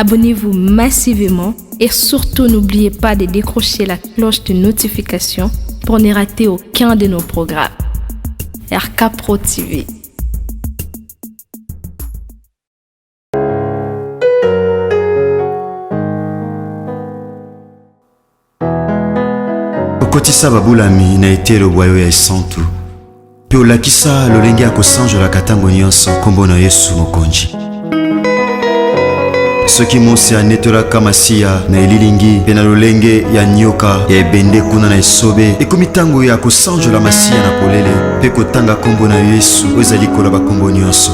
Abonnez-vous massivement et surtout n'oubliez pas de décrocher la cloche de notification pour ne rater aucun de nos programmes. RK Pro TV. Okotisa babulami na etelo bwayo ya esantu pe olakisa lolenge ya kosanjola tango nyonso kombo na Yesu mokonzi. Soki mosi anetolaka masiya na elilingi pe na lolenge ya nyoka ya ebende kuna na esobe ekomi tango ya kosanjola masiya na polele pe kotanga kombo na Yesu oyo ezali likolo bakombo nyonso.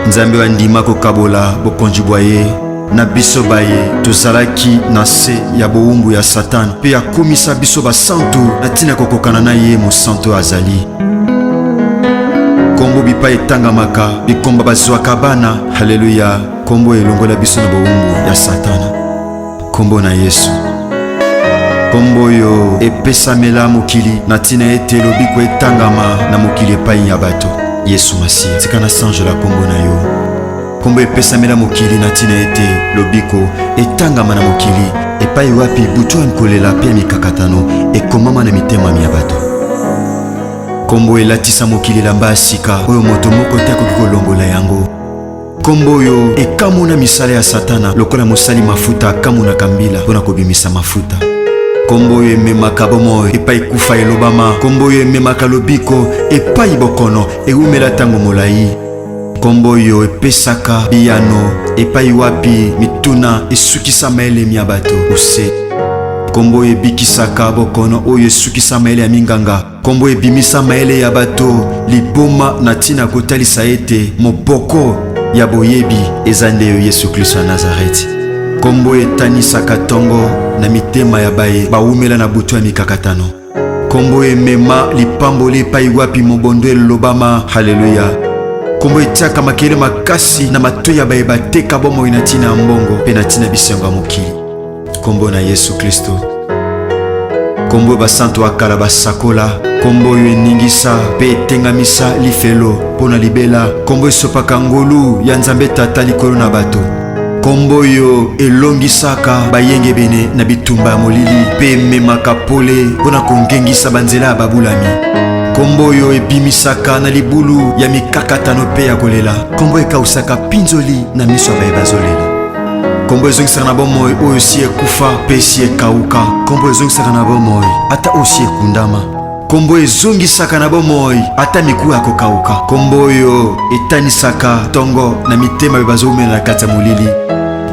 Nzambe wandima kokabola bokonzi bwa ye na biso baye tozalaki na se ya bowumbu ya Satan pe akomisa biso basantu na ntina kokokana na ye mosantu azali. Kombo bipa etangamaka bikomba bazwaka bana. Haleluya. Kombo elongola biso na bowumbu ya Satana. Kombo na Yesu. Kombo yo epesamela mokili na ntina ete lobiko etangama na mokili epai ya bato. Yesu Masiya tika na sanjola kombo na yo. Kombo epesamela mokili na ntina ete lobiko etangama na mokili epai wapi butu nkolela pe mikakatano ekomama na mitema ya bato. Kombo elatisa mokili lamba asika oyo moto moko te akoki kolongola yango. Kombo yo ekamuna misala ya Satana lokola mosali mafuta akamuna kambila mpona kobimisa mafuta. Kombo yo ememaka bomoi epai kufa elobama. Kombo yo ememaka lobiko epai bokono eumela tango molai. Kombo yo epesaka biyano epai wapi mituna esukisa maele ya bato ose. Kombo ebikisaka bokono oyo esukisa maele ya minganga. Kombo ebimisa maele ya bato liboma na ntina kotalisa ete moboko ya boyebi eza nde yo Yesu Kristo ya Nazareti. Kombo etanisaka tongo na mitema ya baye baumela na butu ya mikakatano. Kombo emema lipamboli epai wapi mobondo elobama. Haleluya. Kombo etiaka makele makasi na matoyi ya baye bateka bomoi na ntina ya mbongo pe na ntina bisengo ya mokili. Kombo na Yesu Kristo. Kombo basantu akala basakola. Kombo yo eningisa pe etengamisa lifelo pona libela. Kombo esopaka ngolu ya Nzambe Tata likolo na bato. Kombo yo elongisaka bayenge bene na bitumba ya molili pe ememaka pole pona kongengisa banzela ya babulami. Kombo yo ebimisaka na libulu ya mikakatano pe ya kolela. Kombo ekausaka pinzoli na miso ya baye bazolela. Kombo ezongisaka na bomoi oyo si ekufa pe si ekauka. Kombo ezongisaka na bomoi ata osi ekundama. Kombo ezongisaka na bomoi ata miku ya kokauka. Kombo yo etanisaka tongo na mitema be bazomela na kati ya molili.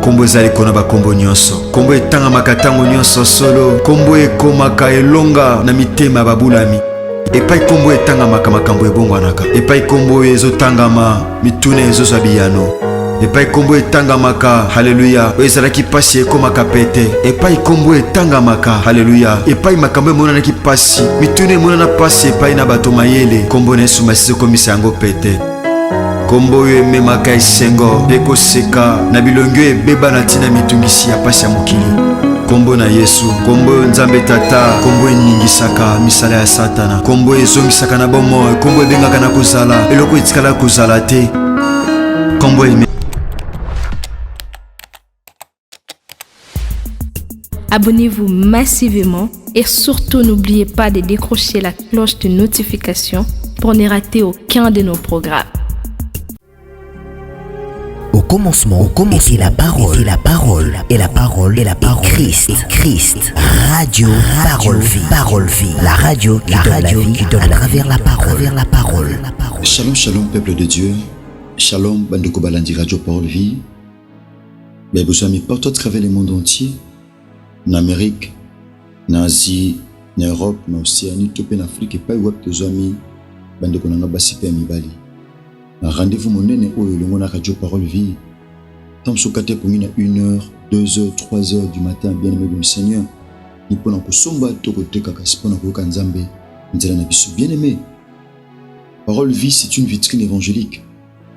Kombo ezali kona bakombo nyonso. Kombo etangamaka tango nyonso solo. Kombo ekomaka elonga na mitema ya babulami. Epai kombo etangamaka makambo ebongwanaka. Epai kombo ezotangama mituna ezozwa biyano. Epai kombo etangamaka. Haleluya. Ezalaki pasi ekomaka pete. Epai kombo etangamaka. Haleluya. Epai makambo emonanaki pasi mituna emonana pasi epai na bato mayele. Kombo na Yesu Masiya ekomisa yango pete. Kombo oyo ememaka esengo pe koseka na bilongo ebeba na ntina mitungisi ya pasi ya mokili. Kombo na Yesu. Kombo Nzambe Tata. Kombo eningisaka misala ya Satana. Kombo ezongisaka na bomoi. Kombo ebengaka na kozala eloko etikala kozala te. Kombo Abonnez-vous massivement et surtout n'oubliez pas de décrocher la cloche de notification pour ne rater aucun de nos programmes. Au commencement était la parole, et la parole est Christ. Radio, parole vie, la radio qui donne à travers la parole. Shalom, shalom, peuple de Dieu. Shalom, Bandeko Balandi Radio Parole Vie. Mais vous amis, partout à travers le monde entier, en Amérique, en Asie, en Europe, en Océanie, tout en Afrique, et pas où vous amis, Bandeko Nanga Basipe Amibali. Un rendez-vous monnaie où le monde Radio Parole Vie. Tant que vous pour 1h, 2h, 3h du matin, bien aimé du Seigneur, il peut en kusomba to côté kakasipona ko kanzambe, nzela na biso bien aimé. Parole Vie, c'est une vitrine évangélique.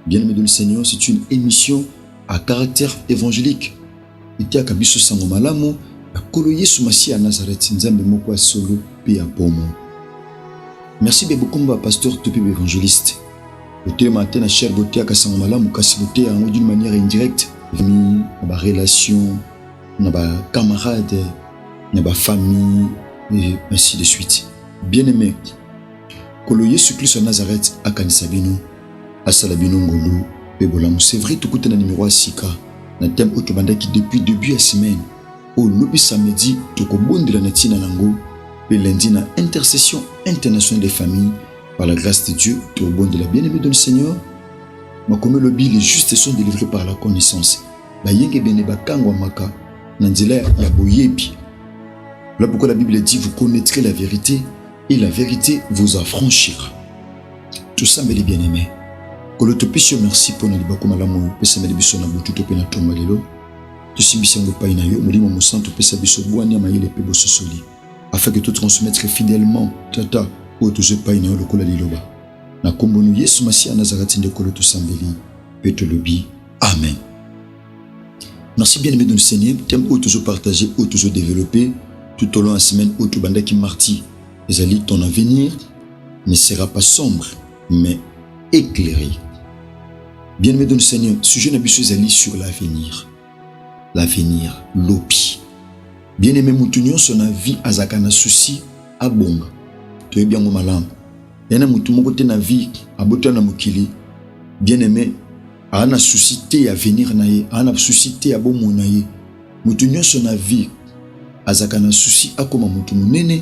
Bien-aimé de le Seigneur, c'est une émission à caractère évangélique. Iti akabiso sango malamu, akolo Yesu Masiya Nazareth, nzambe moko solo pe ya pomo. Merci beaucoup pasteur Topi évangéliste. Côté matin na cher beauté akasango malamu kasi beauté d'une manière indirecte. famille, na relation, na camarades, na famille et ainsi de suite. Bien-aimé, kolo Yesu Christ en Nazareth akanisa bino, asala bino ngolu pe bolamu. C'est vrai tout côté na numéro sika na thème otobandaki depuis début de semaine. Au lobi samedi tokobondela na tina nango pe lundi na intercession internationale des familles par la grâce de Dieu tokobondela. Bien-aimé dans le Seigneur, makome lobi les justes sont délivrés par la connaissance. Ba yenge bene bakangwa maka na nzela ya boyebi. Voilà pourquoi la Bible dit vous connaîtrez la vérité et la vérité vous affranchira. Tout ça, mes bien-aimés. Kolotopesio merci pour nous libako malamu pesa melibiso na butu to pena tomba lelo. To simbisa ngo pa ina yo mulimo musanto pesa biso bwani amayele pe bososoli. Afin que tout transmettre fidèlement tata o to je pa ina yo lokola liloba. Na kombo nu Yesu Masia Nazareth nde koloto sambeli pe to lobi. Amen. Merci bien-aimés dans le Seigneur. Thème où toujours partager, où toujours développer tout au long de la semaine où tu bandes qui marty. Les ton avenir ne sera pas sombre, mais éclairé. Bien-aimé dans le Seigneur, sujet n'abusez Ali sur l'avenir. L'avenir, l'opi. Bien-aimé Moutounion, son avis à Zakana souci à Bonga. Tu es bien mon malam. Yana Moutoumon côté na vie à Botana Mukili. Bien-aimé, ana souci te à venir naïe, ana souci te à bon monaïe. Moutounion son avis à Zakana souci à comme Moutoumou nene.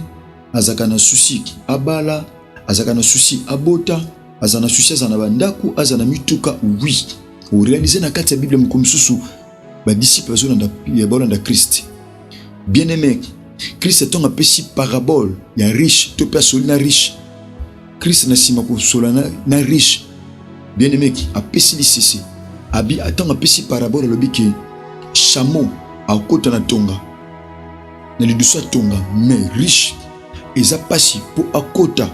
Azakana souci abala, azakana souci abota, azana souci azana bandaku, azana mituka, oui. Ou réaliser na kati ya Bible mkomsusu ba disciples azona ya bolanda Christ. Bien-aimé, Christ est un apesi parabole, ya riche, to persona na riche. Christ na sima ko solana na riche. Bien-aimé, apesi lisisi. Abi attend apesi parabole lobi ke chameau a kota na tonga. Na lidusa tonga, mais riche. Eza pasi po akota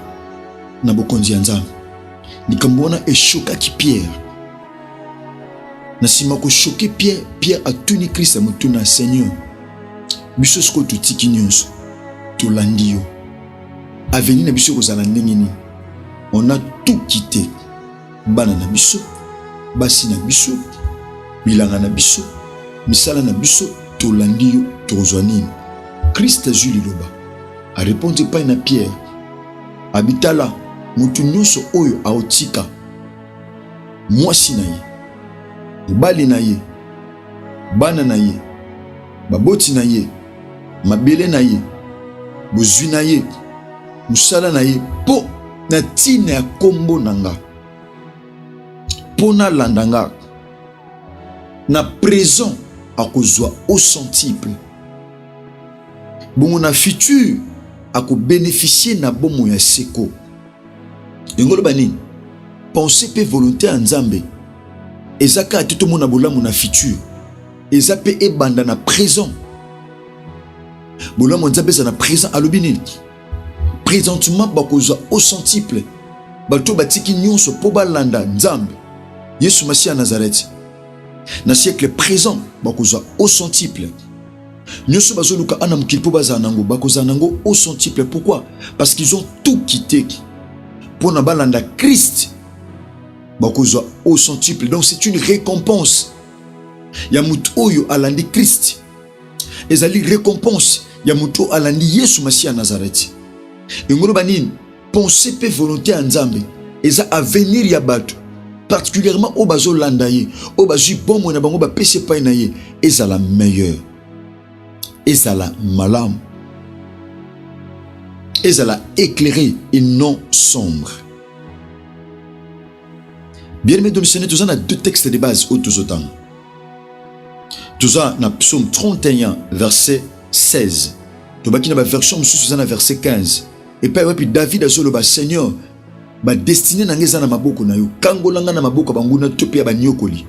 na bokonzi ya Nzambe. Likambona e choka ki Pierre. Na sima ko choquer Pierre, Pierre a tuni Christ mutuna Seigneur. Biso sko to tiki nyonso. To landio. Avenir na biso ko zala ndengeni. On a tout quitté. Bana na biso, basi na biso, bilanga na biso, misala na biso, to landio, to zwanini. Christ azuli loba. A répondre pas na Pierre. Habitala, mutu nyonso oyo aotika. Mwasi na ye. Mobali na ye. Bana na ye. Baboti na ye. Mabele na ye. Bozwi na ye. Musala na ye. Po na tina ya kombo nanga. Po na landanga. Na présent akozwa au centuple. Bon na futur ako bénéficier na bomo ya seko. Ngolo bani penser pe volonté en Nzambe. Ezaka tout mon abolamu na futur. Ezape e banda na présent. Bolamu Nzambe za na présent alobini. Présentement bakozwa au centuple. Bato batiki nyonso po balanda Nzambe. Yesu Masia Nazareth. Na siècle présent bakozwa au centuple. Nyoso bazoluka ana mukilipo bazanango bakozanango au centuple. Pourquoi? Parce qu'ils ont tout quitté pour na balanda Christ. Bakozwa au centuple. Donc c'est une récompense. Ya mutu oyo alandi Christ. Ezali récompense ya mutu alandi Yesu Masia Nazareth. Ngolo banini penser pe volonté en Nzambe eza avenir ya bato. Particulièrement au bazo landaye, au bazo bon mona bango ba pese pa na ye eza la meilleure. Ezala malam. Ezala éclairé et non sombre. Bien aimé dans le Seigneur, nous avons deux textes de base au tous autant. Nous avons na psaume 31 verset 16. Nous avons na version na verset 15. Et puis David a dit le Seigneur ba destiné na ngeza na maboko na yo kangolanga na maboko banguna topia ba nyokoli.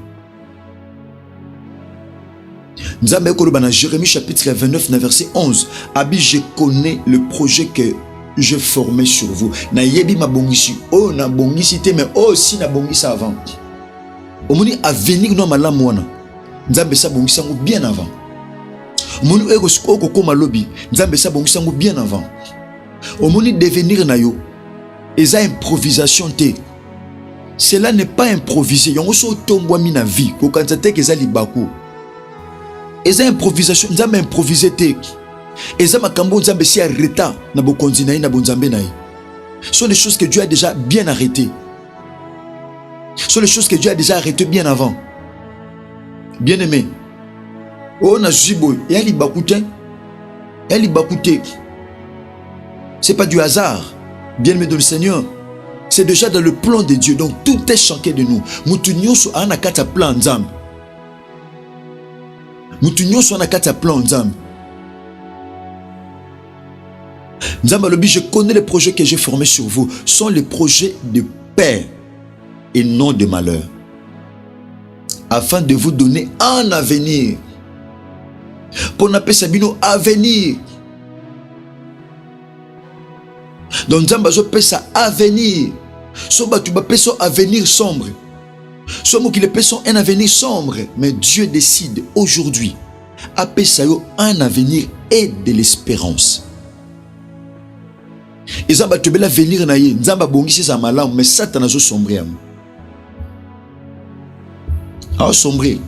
Nzambe koloba na Jérémie chapitre 29 verset 11. Abi je connais le projet que je formais sur vous. Na yebi mabongisi oh na bongisi te mais aussi na bongisa avant. Omoni avenir no malamu wana. Nzambe sa bongisa ngo bien avant. Omoni ego skoko koma lobi. Nzambe sa bongisa ngo bien avant. Omoni devenir na yo. Eza improvisation te. Cela n'est pas improvisé. Yongo so tombwa mi na vie. Ko kanzate ke za libako. eza improvisation, nzambe improviser te. Eza makambo nzambe si arrêta na bokonzi na ye na bonzambe na ye. Ce sont des choses que Dieu a déjà bien arrêtées. Ce sont les choses que Dieu a déjà arrêtées bien avant. Bien aimé. Oh na jibo, yali bakute. Yali bakute. C'est pas du hasard. Bien aimé de le Seigneur. C'est déjà dans le plan de Dieu. Donc tout est chacun de nous. Mutunyo so anakata plan nzambe. Mutunyo so anakata plan nzambe. Nzambe lobi, je connais les projets que j'ai formés sur vous. Ce sont les projets de paix et non de malheur. Afin de vous donner un avenir. Pour n'appeler Sabino avenir. Donc Nzambe zo pe sa avenir. So batu ba pe so avenir sombre. So mo ki le pe son un avenir sombre, mais Dieu décide aujourd'hui a pe sa yo un avenir et de l'espérance. Nzambe to bela venir na ye, Nzambe bongisi sa malamu, mais Satan zo sombrer. Ah sombrer.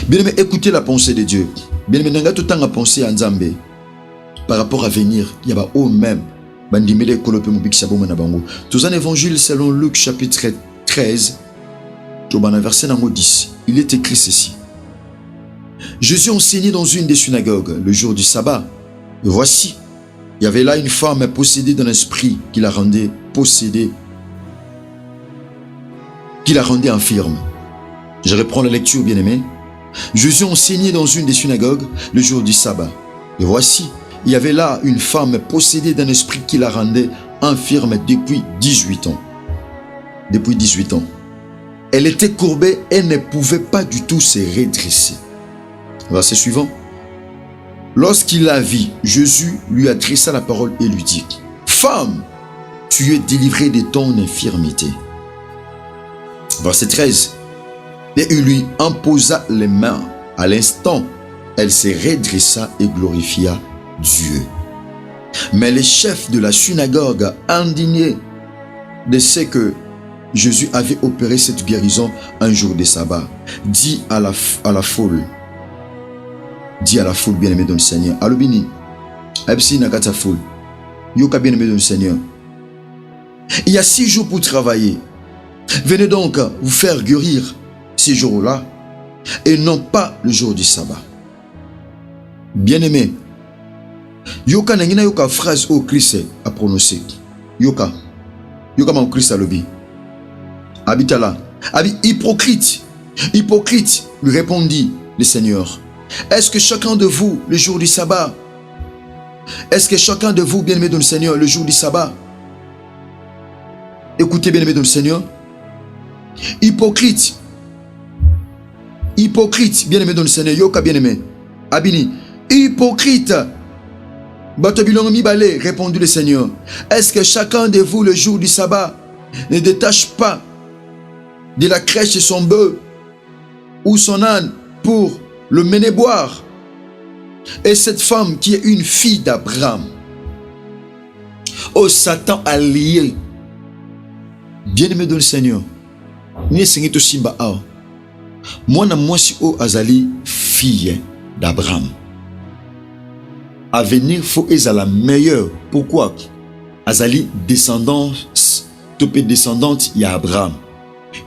Bien aimé, écoutez la pensée de Dieu. Bien aimé, nanga tout temps à penser à Nzambe par rapport à venir, il y a eux même. Tous un évangile selon Luc chapitre 13, verset 10. Il est écrit ceci. Jésus enseignait dans une des synagogues le jour du sabbat. Et voici, il y avait là une femme possédée d'un esprit qui la rendait possédée, qui la rendait infirme. Je reprends la lecture, bien aimé. Jésus enseignait dans une des synagogues le jour du sabbat. Et voici, il y avait là une femme possédée d'un esprit qui la rendait infirme depuis 18 ans. Depuis 18 ans. Elle était courbée et ne pouvait pas du tout se redresser. Verset suivant. Lorsqu'il la vit, Jésus lui adressa la parole et lui dit, « Femme, tu es délivrée de ton infirmité. » Verset 13. Et il lui imposa les mains. À l'instant, elle se redressa et glorifia Dieu. Mais les chefs de la synagogue, indignés de ce que Jésus avait opéré cette guérison un jour de sabbat, dit à la foule, bien aimé dans le Seigneur, Alubini, Absi Nakata foule, Yoka bien aimé dans le Seigneur, il y a 6 jours pour travailler. Venez donc vous faire guérir ces jours-là et non pas le jour du sabbat. Bien aimé, Yoka nangina yoka phrase au Christ a prononcé. Yoka ma Christ a lobby. Habitala. Abi hypocrite. Hypocrite, lui répondit le Seigneur. Est-ce que chacun de vous, le jour du sabbat, est-ce que chacun de vous, bien-aimé dans le Seigneur, le jour du sabbat, écoutez, bien-aimé dans le Seigneur, hypocrite, bien-aimé dans le Seigneur, Yoka bien-aimé, Abini, hypocrite, Batobilong Mibale, répondit le Seigneur, est-ce que chacun de vous, le jour du sabbat, ne détache pas de la crèche son bœuf ou son âne pour le mener boire? Et cette femme qui est une fille d'Abraham, oh Satan a lié, bien-aimé dans le Seigneur, ni Seigneur to simba a, moi na moi si o azali fille d'Abraham. À venir, faut être la meilleure. Pourquoi? Azali descendance, topé descendante, il y a Abraham.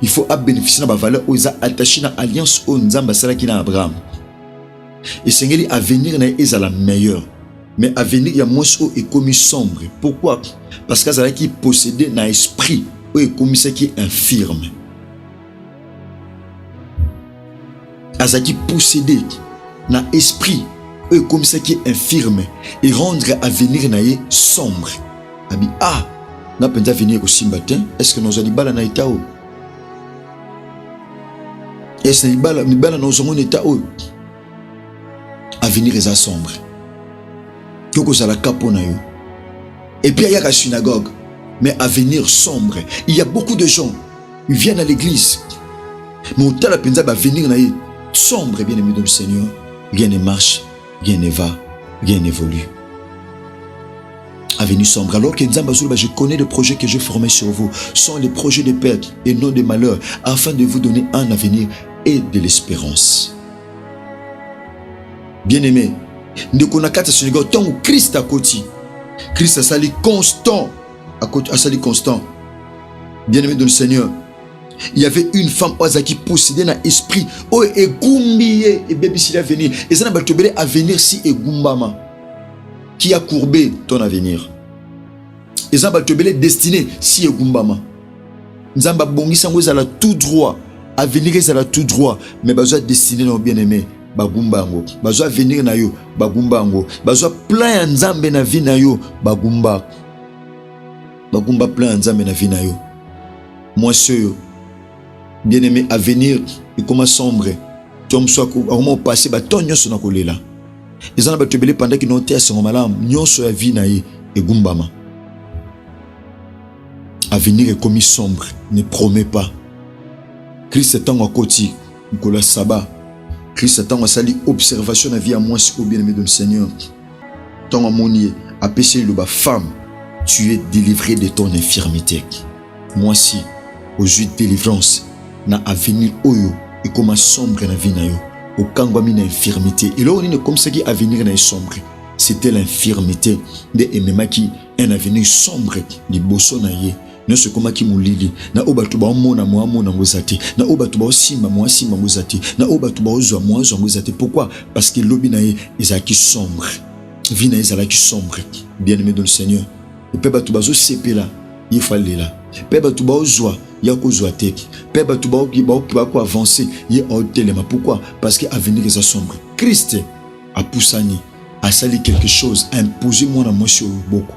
Il faut bénéficier de la valeur aux attachés dans l'alliance au Nzamba Salaki na Abraham. Et Seigneur, à venir, est la meilleure. Mais à venir, il y a moins et commis sombre. Pourquoi? Parce qu'Azala qui possédait un esprit, ou est commis qui est infirme. Azala qui possédait un esprit, ou comme ça qui est infirme, et rendre à venir naïe sombre. Abi n'a pas venir au matin. Est-ce que nous allons bala na itao? Est-ce que nous bala nous sommes en état où? À venir est sombre. Toko ça la capo na yo. Et puis il y a la synagogue, mais à venir sombre. Il y a beaucoup de gens, ils viennent à l'église, mais au temps la penza va venir naïe sombre, bien aimé dans le Seigneur. Rien ne marche. Rien ne va, rien n'évolue. Avenue sombre. Alors que Nzambazouba, je connais les projets que j'ai formés sur vous. Sont les projets de paix et non de malheur, afin de vous donner un avenir et de l'espérance. Bien-aimé, ndeko na kati Sénégal tant que Christ à côté. Christ a sali constant a sali constant. Bien-aimé dans le Seigneur, il y avait une femme qui possédait un esprit oh et gumbiye et bébé s'il a venir et ça n'a pas tobelé à venir si et gumbama qui a courbé ton avenir. Et ça n'a pas tobelé destiné si et gumbama. Nzamba bongi sango zala tout droit, avenir zala tout droit, mais besoin destiné non bien-aimé. Bagumbango, bazwa venir na yo, bagumbango, bazwa plein nzambe na vie na yo, bagumba plein nzambe na vie na yo. Moi ce bien-aimé avenir et comment sombre, tom soit comment passer ba ton nyonso na kolela. Ezana ba tebele pendant qu'ils n'ont été son malam, nyonso ya vie na ye et gumbama. Avenir est comme sombre, ne promet pas. Christ est en côté, Nicolas Saba. Christ attend à sali observation la vie à moi si au bien-aimé de le Seigneur. Tant à monier, à pécher le bas femme, tu es délivré de ton infirmité. Moi si, au jus de délivrance, na avenir oyo et comme sombre na vie na yo, au kangwami na infirmité. Et là on est comme ça qui avenir na sombre. C'était l'infirmité de MMA qui un avenir sombre de bosso na ye. Non c'est comme qui moulili na obatuba mona mona ngozati na obatuba simba ngozati na obatuba ozwa ngozati. Pourquoi? Parce que lobi na ye ezaki sombre, vie na ezalaki sombre. Bien-aimé dans le Seigneur, et pe batuba zo sepela il fallait là pe batuba ozwa ya kozwa te pe batuba ki ba ko avancer ye otelema. Pourquoi? Parce que avenir est sombre. Christ a poussani a sali quelque chose, a imposé moi na monsieur beaucoup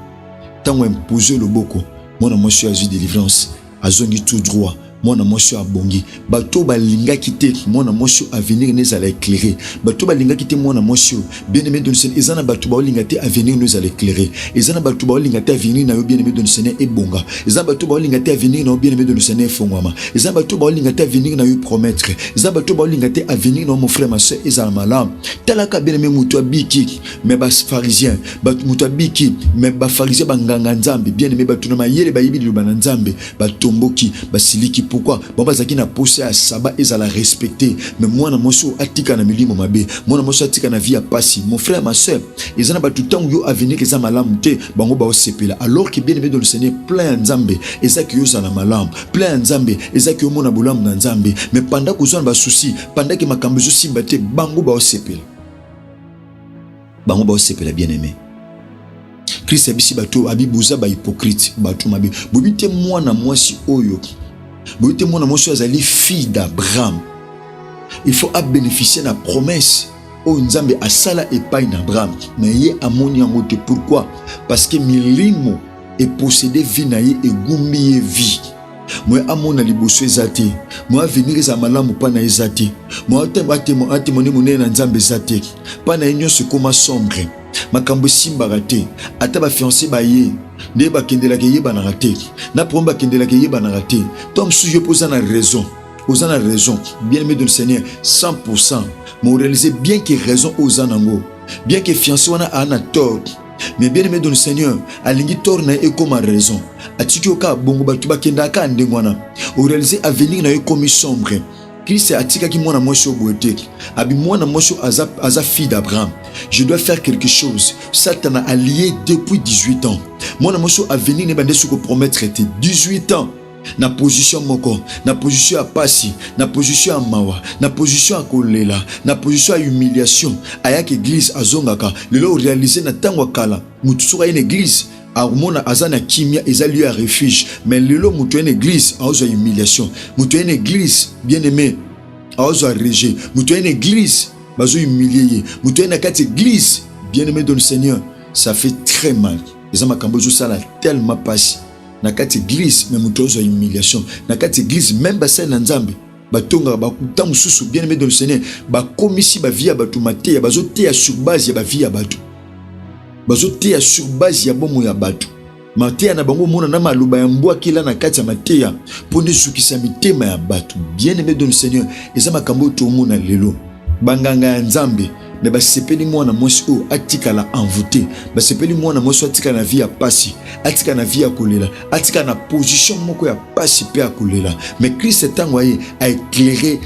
tant imposé le beaucoup. Mon monsieur a eu délivrance, a zongi tout droit. Mon monsieur a bongi. Bato balinga kité, mon monsieur a venir nous allait éclairer. Bato balinga kité, mon monsieur bien-aimé de Seigneur. Ezana bato balinga té à venir nous allait éclairer. Ezana bato balinga té à venir na bien-aimé de Seigneur et bonga. Ezana bato balinga té à venir na bien-aimé de Seigneur fongwama. Ezana bato balinga té à venir na promettre. Ezana bato balinga té à venir na mon frère ma soeur ezala malam. Talaka bien-aimé muto biki, mais bas pharisien, bato muto biki, mais bas pharisien banganga nzambe, bien-aimé bato na mayele ba yibi lubana nzambe, batomboki, basiliki. Pourquoi? Baba zaki na posé à Saba et à la respecter. Mais moi na moso atika na milimo mabe. Moi na moso atika na vie à passer. Mon frère, ma soeur, ils en a pas tout temps yo avenir que ça malam te bango ba osepela. Alors que bien aimé dans le Seigneur plein nzambe. Et ça que yo ça na malam. Plein nzambe. Et ça que yo mona bolam na nzambe. Mais pendant que zo ba souci, pendant que makambo zo simbate bango ba osepela. Bango ba osepela bien aimé. Christ abisi bato abibuza ba hypocrite bato mabe. Bobite moi na moi si oyo. Vous êtes mon monsieur azali fille d'Abraham. Il faut bénéficier de la promesse. Oh Nzambe asala epai n'Abraham. Mais yé amoni angote. Pourquoi? Parce que milimo est possédé vie na ye et gumbi vie. Moi amona liboso ezate. Moi venir ezamala mu pa na ezate. Moi atemoni mone na Nzambe ezate. Pa na enyo se koma sombre. Makambo simbarate. Ata ba fiancé ba ye. Ne ba kendela ke yeba na raté na promba kendela ke yeba na raté. Tom si je pose na raison aux ana raison bien aimé de le Seigneur 100%. Mais réaliser bien que raison aux anango bien que fiancé wana ana tort mais bien aimé de le Seigneur alingi tort na e comme raison atiki oka bongo batu ba kenda ka ndengwana au réaliser avenir na e comme sombre. Christ atika ki mwana mwosho boete abi mwana mwosho aza fille d'Abraham. Je dois faire quelque chose. Satan a allié depuis 18 ans. Mwana mwosho a venu ne bande suko promettre était 18 ans. Na position moko, na position à passi, na position à mawa, na position à kolela, na position à humiliation. Ayak église azongaka, lelo réaliser na tango kala. Mutu soka une église. Armona azana kimia ezali à refuge mais lelo mutu une église a ozo humiliation mutu une église bien aimé a ozo rejet mutu une église bazo humilier mutu une kati église bien aimé dans le Seigneur ça fait très mal les ama kambozo sala tellement passe na kati église mais mutu ozo humiliation na kati église même basa na Nzambe batonga bakuta mususu bien aimé dans le Seigneur ba komisi ba via batu maté bazo te ya sur base ya ba via batu bazoteya sur base ya bomo ya bato mateya na bango mona na maluba ya mbwa kila na kati ya mateya pone sukisa mitema ya bato bien aimé dans le Seigneur eza makambo to mona lelo banganga ya Nzambe mais basepeli mwana mwasi oyo atikala envoûté, basepeli mwana mwasi atikala na vie ya pasi, atikala na vie ya kolela, atikala na position moko ya pasi pe ya kolela. Mais Christ tango a éclairé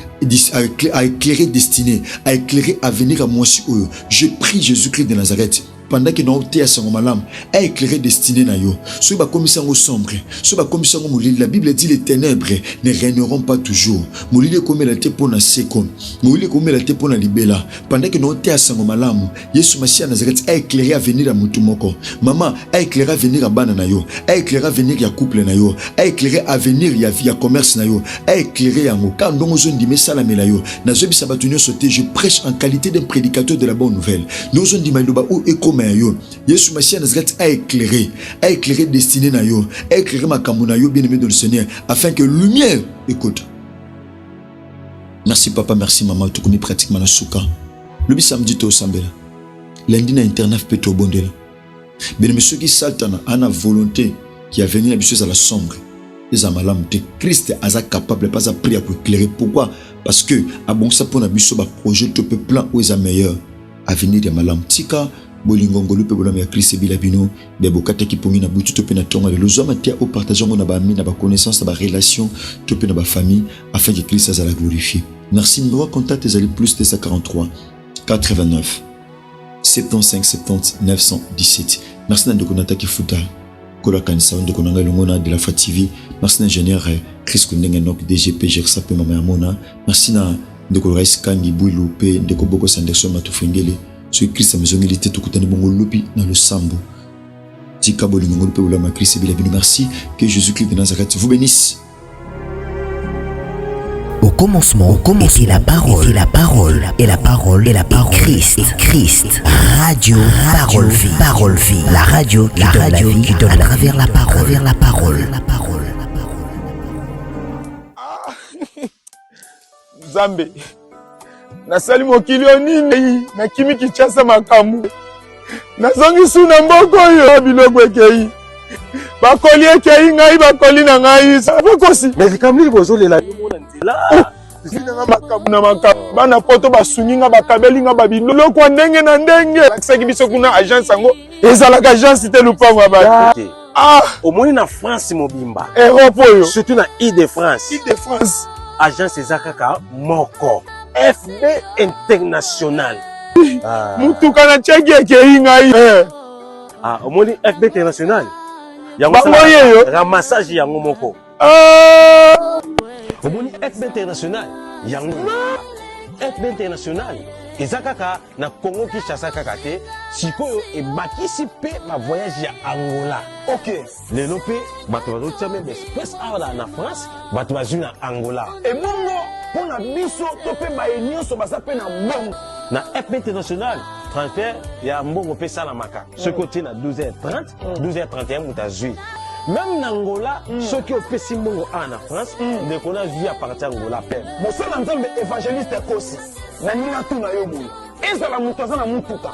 destinée, a éclairé avenir à mwasi oyo. Je prie Jésus-Christ de Nazareth pendant que nous sommes à son malam, a éclairé destinée na yo. Soit ba commission au sombre, soit ba commission au moulin. La Bible dit les ténèbres ne régneront pas toujours. Moulin comme la te pour na seconde, moulin comme la te pour na libella. Pendant que nous sommes à son malam, Yesu Massia Nazareth a éclairé avenir à mutumoko. Maman a éclairé avenir à bana na yo, a éclairé avenir ya couple na yo, a éclairé avenir ya vie ya commerce na yo, a éclairé yango. Quand nous sommes dit messala melayo, na zobi sabatunyo sauté, je prêche en qualité d'un prédicateur de la bonne nouvelle. Nous sommes dit maïdoba ou éco Yesu Massia Nazareth a éclairé destinée na yo, a éclairé makambo na yo, bien-aimé dans le Seigneur, afin que lumière écoute. Merci papa, merci maman, tu connais pratiquement la souka. Le samedi to sambela. Lundi na internet peut to bondela. Bien-aimé ceux qui saltana ana volonté qui a venu la bicheuse à la sombre. Les amalam de Christ a capable pas à prier pour éclairer. Pourquoi? Parce que à bon ça pour na biso ba projet to peu plan aux meilleurs avenir de malam tika. Bolingongolo pe bolama ya Christ bilabino be bokata ki pongi na butu to pe na tonga le lozoma tia au partageant na ba ami na ba connaissance na ba relation to pe na ba famille afin que Christ soit glorifié. Merci. Numéro contact ezali plus 243 89 75 70 917. Merci na ndokonata ki futa kola kanisa ndokonanga longona de la Foi TV. Merci na ingénieur Chris Kundenge nok DGP Gersa pe mama mona. Merci na ndoko Rais Kangi Bouilou pe ndoko Boko Sanderson Matufengele. Ce Christ a besoin de l'été tout côté bongo lopi dans le sambo. Tika bolingo pe ola ma Christ bilabino. Merci que Jésus-Christ de Nazareth vous bénisse. Au commencement, était la parole, et la parole, Christ, radio, parole vie, la radio qui donne à travers la parole. Zambe. Nasali mokili onini na kimi kichasa makamu nazongi suna mboko yo biloko ekei bakoli ekei ngai bakoli na ngai bakosi mais kamli bozolela mona nzela zina makamu na makamu bana poto basunginga bakabelinga babiloko ndenge na ndenge akisaki biso kuna agence yango ezalaka agence te lupango ba omoni na France mobimba Europe yo surtout na Île-de-France agence ezakaka moko FB International. Mutuka na cheki ekei ngai. Omoni FB International. Yango yo ramassage yango moko. Omoni FB International. Yango. FB International. Ezakaka na Congo Kinshasa kaka te. Sikoyo ebakisi pe ma voyage ya Angola. OK. Lelo pe bato bazotia même espèce awa na France, bato bazui na Angola. Et bongo pour na biso to pe ba nyonso basa pe na bongo. Na FB International transfert ya mbongo pe sala maka. Ce côté na 12h30, 12h31 mutazui. Même en Angola, ceux qui ont fait Simbongo en France, ne connaissent vie à partir d'Angola. Mon seul ensemble évangéliste Kosi, Nanina Tuna Yobu, et ça la moutazana Moutuka,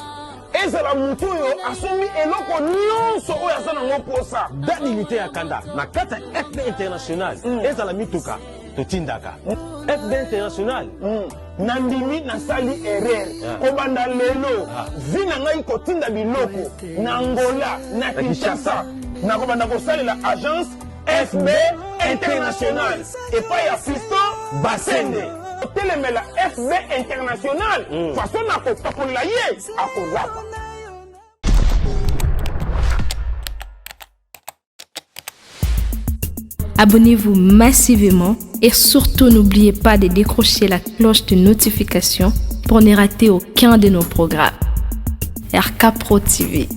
et ça la Moutou Assomi et l'oko Nyonso Oyasana Moposa. D'animité à Kanda, na kata FB International, et ça la Mituka, Totindaka. FB International, Nandimi Nasali Erer, Obanda Lelo, Vina Ngai Kotinda Biloko, Nangola, Nakishasa. Na kobanda kosalela agence FB International et pas ya Fisto Basende telemela FB International façon na kopakola ye akolapa. Abonnez-vous massivement et surtout n'oubliez pas de décrocher la cloche de notification pour ne rater aucun de nos programmes. RK Pro TV.